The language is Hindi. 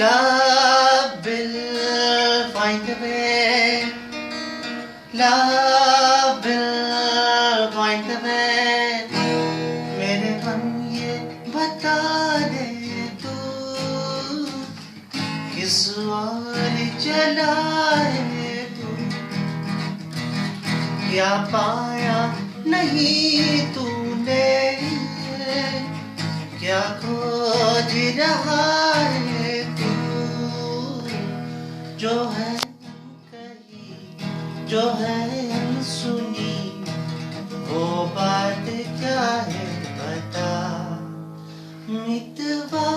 Love will find a way. Love will find a way. मेरे मन ये बता दे तू किस ओर चला है तू, क्या पाया नहीं तूने, क्या खोज रहा है तू, जो है कही जो है अनसुनी, वो बात क्या है बता मितवा